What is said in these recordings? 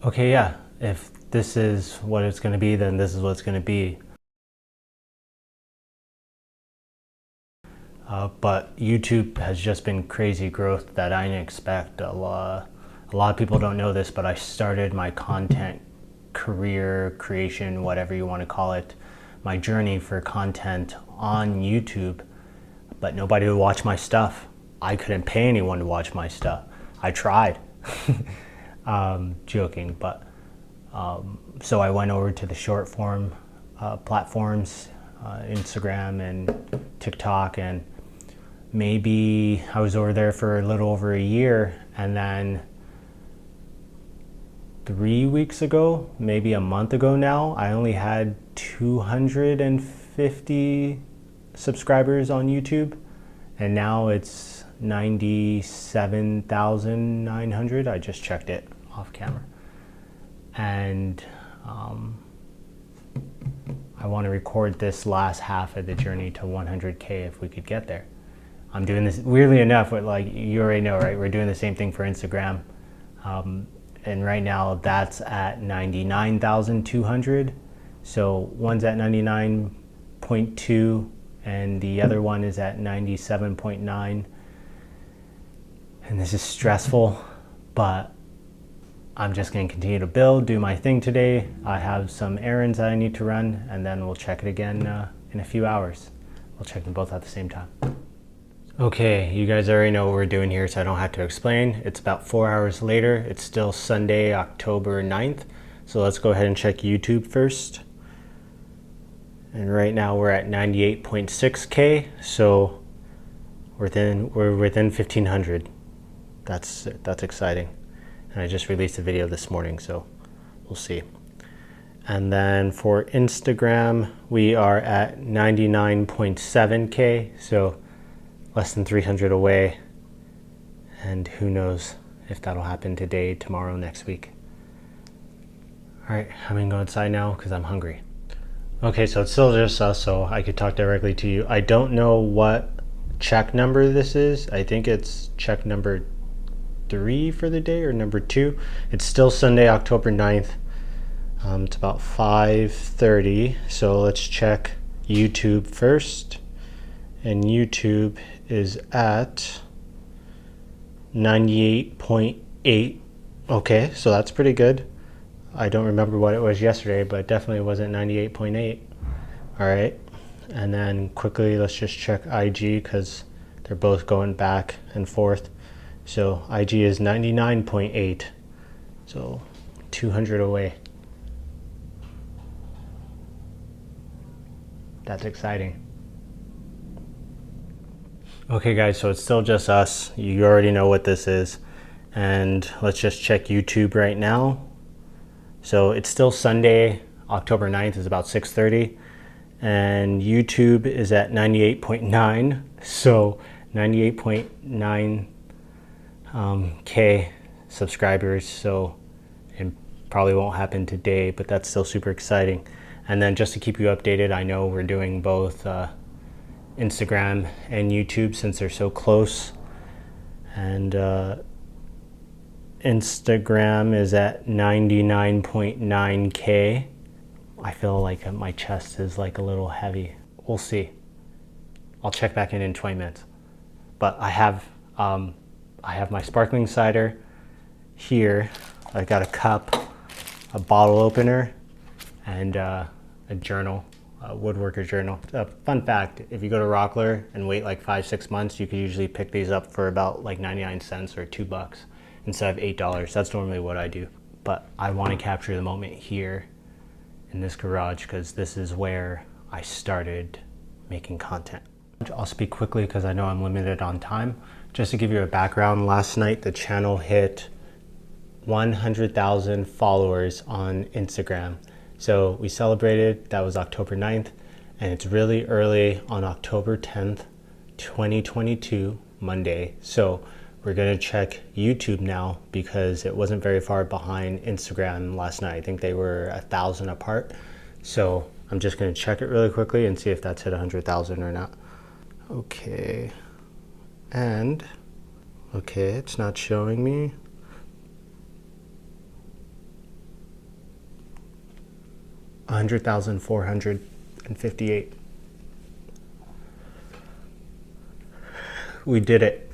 Okay, yeah, if this is what it's going to be, then this is what it's going to be. But YouTube has just been crazy growth that I didn't expect. A lot of people don't know this, but I started my content career creation, whatever you want to call it, my journey for content on YouTube, but nobody would watch my stuff. I couldn't pay anyone to watch my stuff. I tried. Joking, but so I went over to the short form platforms, Instagram and TikTok, and maybe I was over there for a little over a year, and then 3 weeks ago, maybe a month ago now, I only had 250 subscribers on YouTube, and now it's 97,900. I just checked it off camera. And I want to record this last half of the journey to 100K if we could get there. I'm doing this, weirdly enough, with, like, you already know, right? We're doing the same thing for Instagram. And right now that's at 99,200. So one's at 99.2 and the other one is at 97.9. And this is stressful, but I'm just going to continue to build, do my thing today. I have some errands that I need to run, and then we'll check it again in a few hours. We'll check them both at the same time. Okay, you guys already know what we're doing here, so I don't have to explain. It's about 4 hours later. It's still Sunday, October 9th. So let's go ahead and check YouTube first. And right now we're at 98.6K, so we're within 1,500. That's exciting. And I just released a video this morning, so we'll see. And then for Instagram, we are at 99.7K, so less than 300 away. And who knows if that'll happen today, tomorrow, next week. All right, I'm gonna go inside now because I'm hungry. Okay, so it's still just us, so I could talk directly to you. I don't know what check number this is. I think it's check number 3 for the day, or number 2. It's still Sunday, October 9th. It's about 5:30, so let's check YouTube first. And YouTube is at 98.8. Okay, so that's pretty good. I don't remember what it was yesterday, but it definitely wasn't 98.8. All right, and then quickly let's just check IG because they're both going back and forth. So IG is 99.8, so 200 away. That's exciting. Okay guys, so it's still just us. You already know what this is. And let's just check YouTube right now. So it's still Sunday, October 9th, is about 6:30. And YouTube is at 98.9. So 98.9 K subscribers. So it probably won't happen today, but that's still super exciting. And then just to keep you updated, I know we're doing both Instagram and YouTube since they're so close. And Instagram is at 99.9K. I feel like my chest is like a little heavy. We'll see. I'll check back in 20 minutes. But I have my sparkling cider here. I got a cup, a bottle opener, and a journal, a woodworker journal. Fun fact, if you go to Rockler and wait like 5-6 months, you can usually pick these up for about like 99 cents or $2 instead of $8. That's normally what I do. But I want to capture the moment here in this garage because this is where I started making content. I'll speak quickly because I know I'm limited on time. Just to give you a background, last night the channel hit 100,000 followers on Instagram. So we celebrated, that was October 9th, and it's really early on October 10th, 2022, Monday. So we're gonna check YouTube now because it wasn't very far behind Instagram last night. I think they were 1,000 apart. So I'm just gonna check it really quickly and see if that's hit 100,000 or not. Okay, and okay, it's not showing me. 100,458. We did it.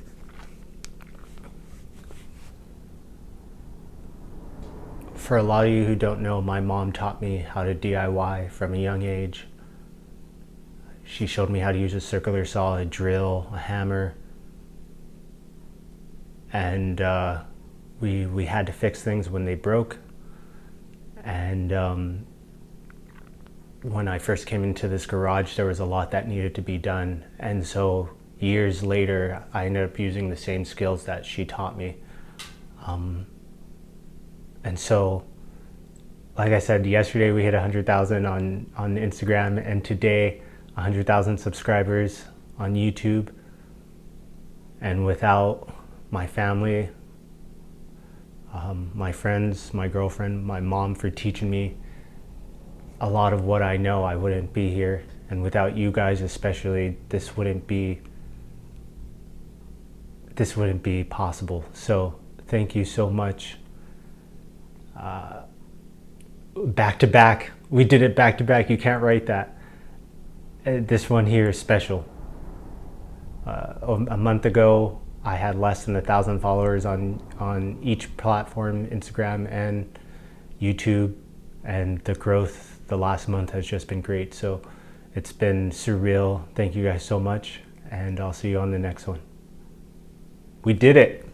For a lot of you who don't know, my mom taught me how to DIY from a young age. She showed me how to use a circular saw, a drill, a hammer, and we had to fix things when they broke. And when I first came into this garage, there was a lot that needed to be done, and so years later I ended up using the same skills that she taught me. And so, like I said, yesterday we hit 100,000 on Instagram, and today 100,000 subscribers on YouTube. And without my family, my friends, my girlfriend, my mom for teaching me a lot of what I know, I wouldn't be here. And without you guys especially, this wouldn't be possible. So thank you so much. Back to back, we did it back to back. You can't write that. This one here is special. A month ago I had less than 1,000 followers on each platform, Instagram and YouTube, and the growth the last month has just been great. So it's been surreal. Thank you guys so much, and I'll see you on the next one. We did it.